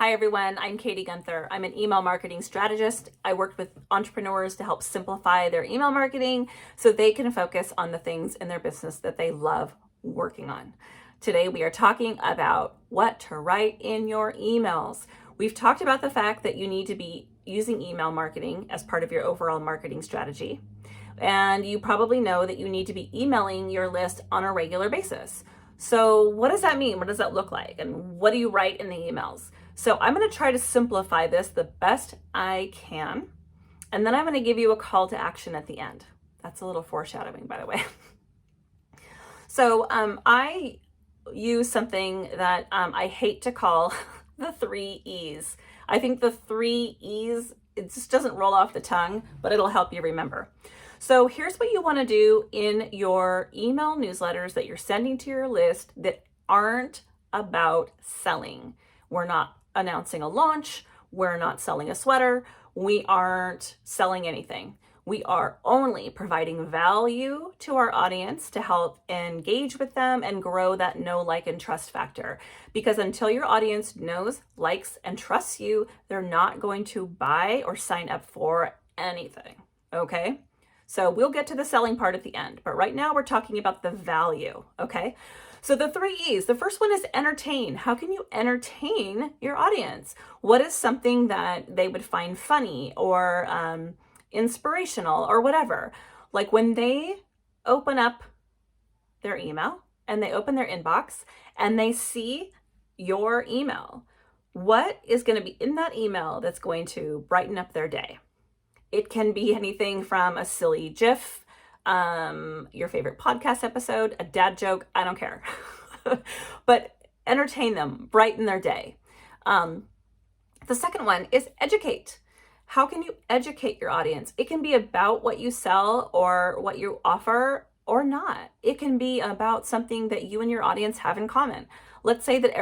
Hi everyone, I'm Katie Gunther. I'm an email marketing strategist. I worked with entrepreneurs to help simplify their email marketing so they can focus on the things in their business that they love working on. Today we are talking about what to write in your emails. We've talked about the fact that you need to be using email marketing as part of your overall marketing strategy. And you probably know that you need to be emailing your list on a regular basis. So what does that mean? What does that look like? And what do you write in the emails? So I'm going to try to simplify this the best I can. And then I'm going to give you a call to action at the end. That's a little foreshadowing, by the way. So I use something that I hate to call the 3 E's. I think the 3 E's, it just doesn't roll off the tongue, but it'll help you remember. So here's what you want to do in your email newsletters that you're sending to your list that aren't about selling. We're not announcing a launch. We're not selling a sweater. We aren't selling anything. We are only providing value to our audience to help engage with them and grow that know, like, and trust factor. Because until your audience knows, likes, and trusts you, they're not going to buy or sign up for anything, okay? So we'll get to the selling part at the end, but right now we're talking about the value, okay? So the 3 E's, the first one is entertain. How can you entertain your audience? What is something that they would find funny or inspirational or whatever? Like when they open up their email and they open their inbox and they see your email, what is going to be in that email that's going to brighten up their day? It can be anything from a silly GIF, your favorite podcast episode, a dad joke, I don't care. But entertain them, brighten their day. The second one is educate. How can you educate your audience? It can be about what you sell or what you offer or not. It can be about something that you and your audience have in common. Let's say that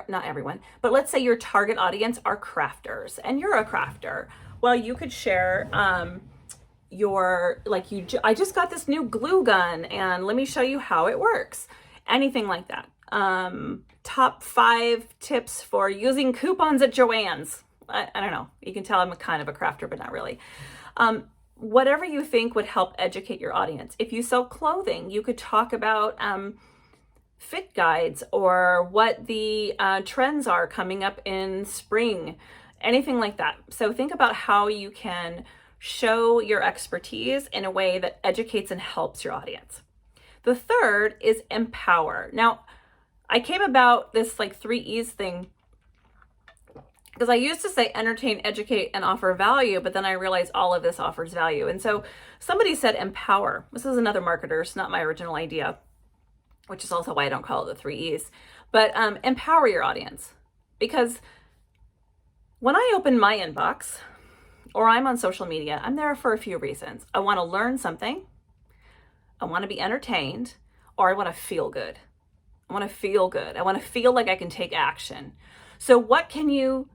not everyone, but let's say your target audience are crafters and you're a crafter. Well, you could share I just got this new glue gun and let me show you how it works. Anything like that. Top 5 tips for using coupons at Joann's. I don't know. You can tell I'm a kind of a crafter, but not really. Whatever you think would help educate your audience. If you sell clothing, you could talk about fit guides or what the trends are coming up in spring. Anything like that. So think about how you can show your expertise in a way that educates and helps your audience. The third is empower. Now, I came about this 3 E's thing because I used to say entertain, educate, and offer value, but then I realized all of this offers value. And so somebody said empower. This is another marketer. It's not my original idea, which is also why I don't call it the 3 E's. But empower your audience, because when I open my inbox or I'm on social media, I'm there for a few reasons. I want to learn something, I want to be entertained, or I want to feel good. I want to feel good. I want to feel like I can take action. So what can you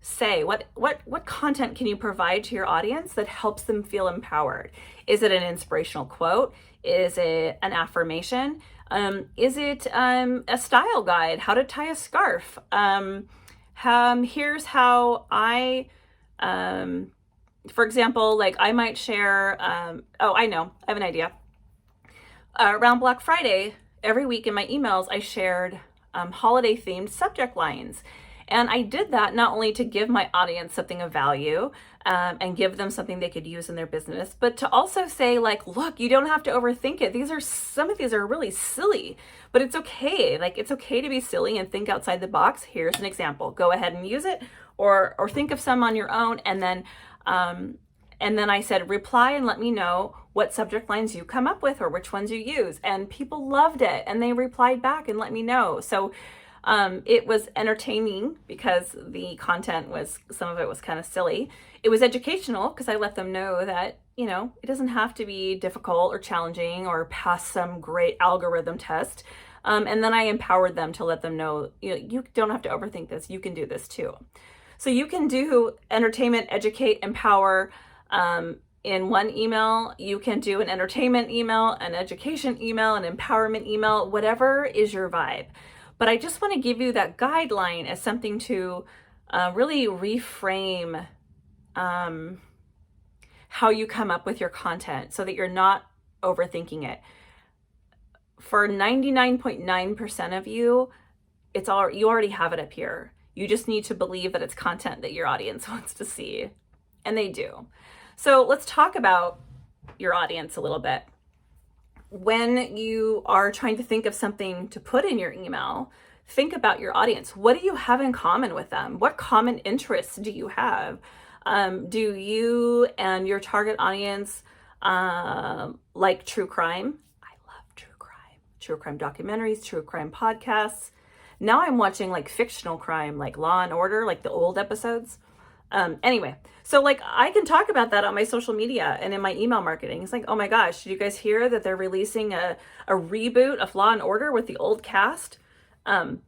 say? What content can you provide to your audience that helps them feel empowered? Is it an inspirational quote? Is it an affirmation? Is it a style guide? How to tie a scarf? Here's how I, for example, I might share, I know, I have an idea. Around Black Friday, every week in my emails, I shared holiday themed subject lines. And I did that not only to give my audience something of value and give them something they could use in their business, but to also say look, you don't have to overthink it. Some of these are really silly, but it's okay. It's okay to be silly and think outside the box. Here's an example. Go ahead and use it or think of some on your own. And then I said, reply and let me know what subject lines you come up with or which ones you use. And people loved it. And they replied back and let me know. So it was entertaining because the content some of it was kind of silly. It was educational because I let them know that, it doesn't have to be difficult or challenging or pass some great algorithm test. And then I empowered them to let them know, you don't have to overthink this. You can do this too. So you can do entertainment, educate, empower, in one email. You can do an entertainment email, an education email, an empowerment email, whatever is your vibe. But I just want to give you that guideline as something to really reframe how you come up with your content so that you're not overthinking it. For 99.9% of you, you already have it up here. You just need to believe that it's content that your audience wants to see, and they do. So let's talk about your audience a little bit. When you are trying to think of something to put in your email, think about your audience. What do you have in common with them? What common interests do you have? Do you and your target audience like true crime? I love true crime documentaries, true crime podcasts. Now I'm watching like fictional crime, like Law and Order, like the old episodes. Anyway, so like I can talk about that on my social media and in my email marketing. It's like, oh my gosh, did you guys hear that they're releasing a reboot of Law and Order with the old cast? I'm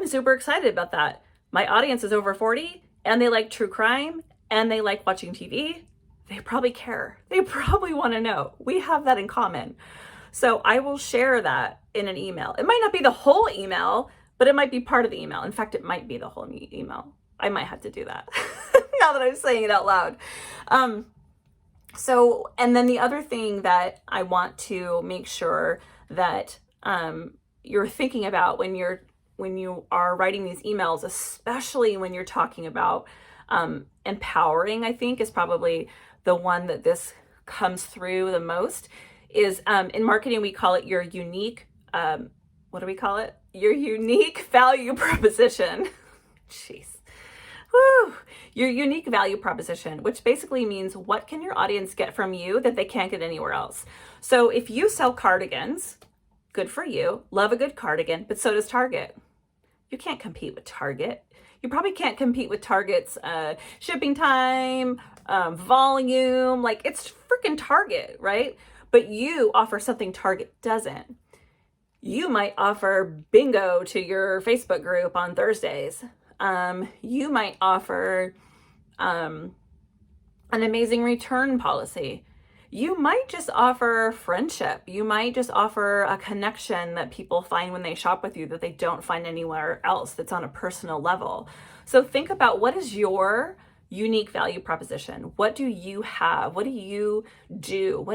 super excited about that. My audience is over 40 and they like true crime and they like watching TV. They probably care. They probably want to know. We have that in common. So I will share that in an email. It might not be the whole email, but it might be part of the email. In fact, it might be the whole email. I might have to do that now that I'm saying it out loud. And then the other thing that I want to make sure that you're thinking about when you are writing these emails, especially when you're talking about empowering, I think is probably the one that this comes through the most, is in marketing, we call it your unique, what do we call it? Your unique value proposition. Jeez. Woo. Your unique value proposition, which basically means what can your audience get from you that they can't get anywhere else? So if you sell cardigans, good for you, love a good cardigan, but so does Target. You can't compete with Target. You probably can't compete with Target's shipping time, volume, like it's freaking Target, right? But you offer something Target doesn't. You might offer bingo to your Facebook group on Thursdays. You might offer an amazing return policy. You might just offer friendship. You might just offer a connection that people find when they shop with you that they don't find anywhere else, that's on a personal level. So think about, what is your unique value proposition? What do you have? What do you do?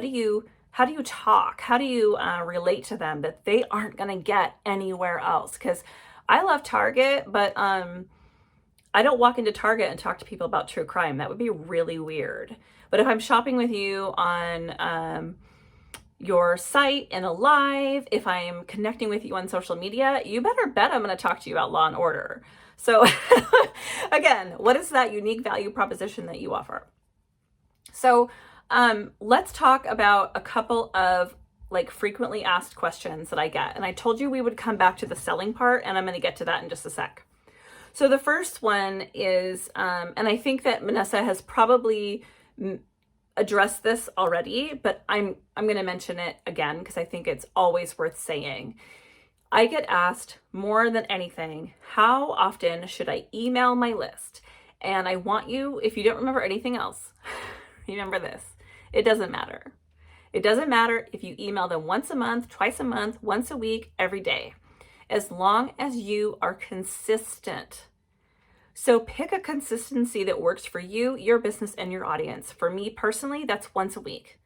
How do you talk? How do you relate to them that they aren't going to get anywhere else? Because I love Target, but I don't walk into Target and talk to people about true crime. That would be really weird. But if I'm shopping with you on your site in a live, if I'm connecting with you on social media, you better bet I'm going to talk to you about Law and Order. So again, what is that unique value proposition that you offer? So let's talk about a couple of like frequently asked questions that I get. And I told you we would come back to the selling part, and I'm going to get to that in just a sec. So the first one is, and I think that Vanessa has probably addressed this already, but I'm going to mention it again because I think it's always worth saying. I get asked more than anything, how often should I email my list? And I want you, if you don't remember anything else, remember this. It doesn't matter. It doesn't matter if you email them once a month, twice a month, once a week, every day, as long as you are consistent. So pick a consistency that works for you, your business, and your audience. For me personally, that's once a week.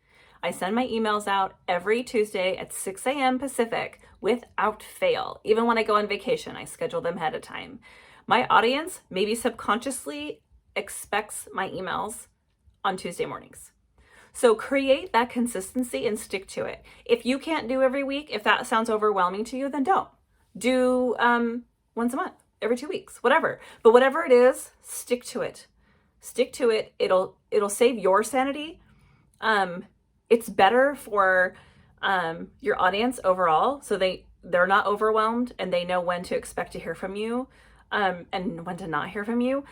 I send my emails out every Tuesday at 6 a.m. Pacific without fail. Even when I go on vacation, I schedule them ahead of time. My audience maybe subconsciously expects my emails on Tuesday mornings. So create that consistency and stick to it. If you can't do every week, if that sounds overwhelming to you, then don't. Do once a month, every 2 weeks, whatever. But whatever it is, stick to it. Stick to it. It'll save your sanity. It's better for your audience overall, so they're not overwhelmed and they know when to expect to hear from you and when to not hear from you.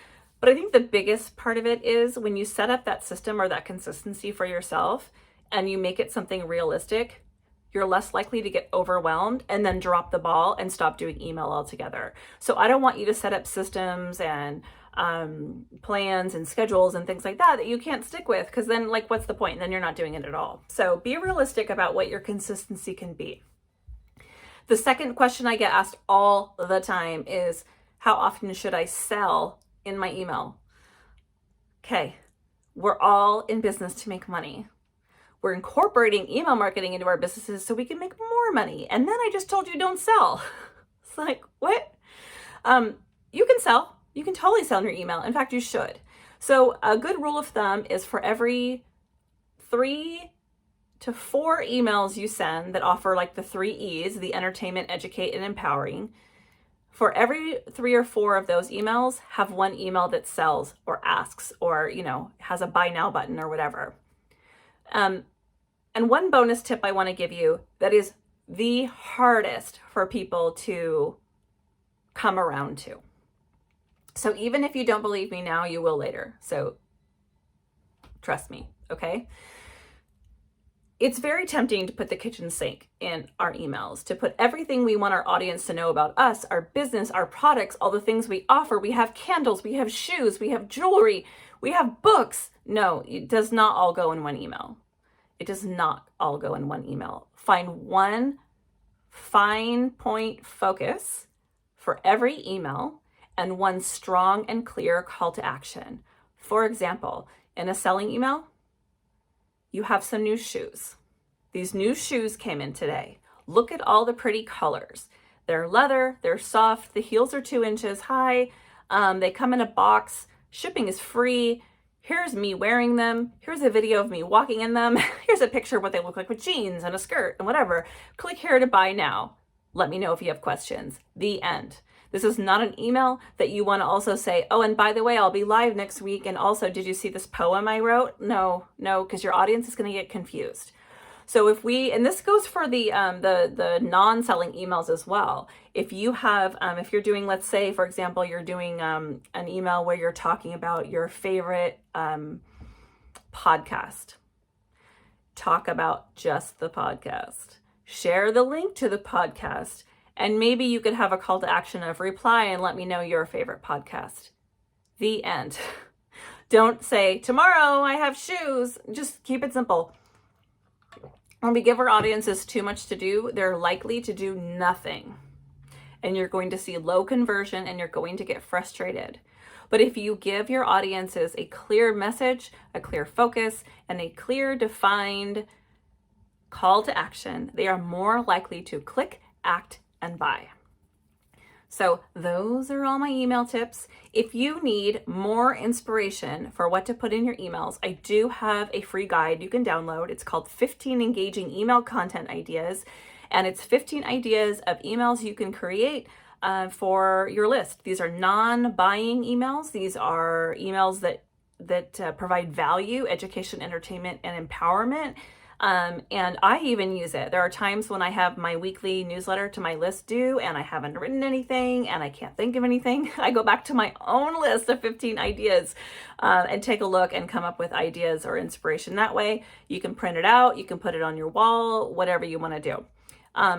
But I think the biggest part of it is when you set up that system or that consistency for yourself and you make it something realistic, you're less likely to get overwhelmed and then drop the ball and stop doing email altogether. So I don't want you to set up systems and plans and schedules and things like that you can't stick with, because then like what's the point? And then you're not doing it at all. So be realistic about what your consistency can be. The second question I get asked all the time is, how often should I sell in my email. Okay, we're all in business to make money. We're incorporating email marketing into our businesses so we can make more money. And then I just told you don't sell. It's like, what? You can sell. You can totally sell in your email. In fact, you should. So a good rule of thumb is for every 3 to 4 emails you send that offer like the 3 E's, the entertainment, educate, and empowering, for every 3 or 4 of those emails, have one email that sells or asks or, has a buy now button or whatever. And one bonus tip I want to give you that is the hardest for people to come around to. So even if you don't believe me now, you will later. So trust me, okay? It's very tempting to put the kitchen sink in our emails, to put everything we want our audience to know about us, our business, our products, all the things we offer. We have candles, we have shoes, we have jewelry, we have books. No, it does not all go in one email. It does not all go in one email. Find one fine point focus for every email and one strong and clear call to action. For example, in a selling email, you have some new shoes. These new shoes came in today. Look at all the pretty colors. They're leather, they're soft, the heels are 2 inches high, they come in a box, shipping is free. Here's me wearing them. Here's a video of me walking in them. Here's a picture of what they look like with jeans and a skirt and whatever. Click here to buy now. Let me know if you have questions. The end. This is not an email that you want to also say, oh, and by the way, I'll be live next week. And also, did you see this poem I wrote? No, because your audience is going to get confused. So and this goes for the non-selling emails as well. If you have, if you're doing, let's say, for example, you're doing an email where you're talking about your favorite podcast, talk about just the podcast. Share the link to the podcast. And maybe you could have a call to action of reply and let me know your favorite podcast. The end. Don't say, tomorrow I have shoes. Just keep it simple. When we give our audiences too much to do, they're likely to do nothing. And you're going to see low conversion and you're going to get frustrated. But if you give your audiences a clear message, a clear focus, and a clear defined call to action, they are more likely to click, act, and buy. So those are all my email tips. If you need more inspiration for what to put in your emails, I do have a free guide you can download. It's called 15 Engaging Email Content Ideas, and it's 15 ideas of emails you can create for your list. These are non-buying emails. These are emails that provide value, education, entertainment, and empowerment. And I even use it. There are times when I have my weekly newsletter to my list due and I haven't written anything and I can't think of anything. I go back to my own list of 15 ideas and take a look and come up with ideas or inspiration that way. You can print it out, you can put it on your wall, whatever you want to do.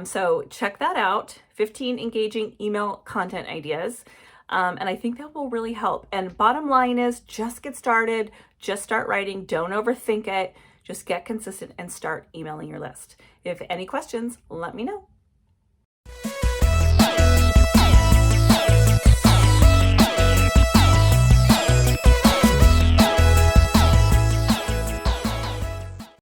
So check that out, 15 Engaging Email Content Ideas. And I think that will really help. And bottom line is just get started, just start writing, don't overthink it. Just get consistent and start emailing your list. If any questions, let me know.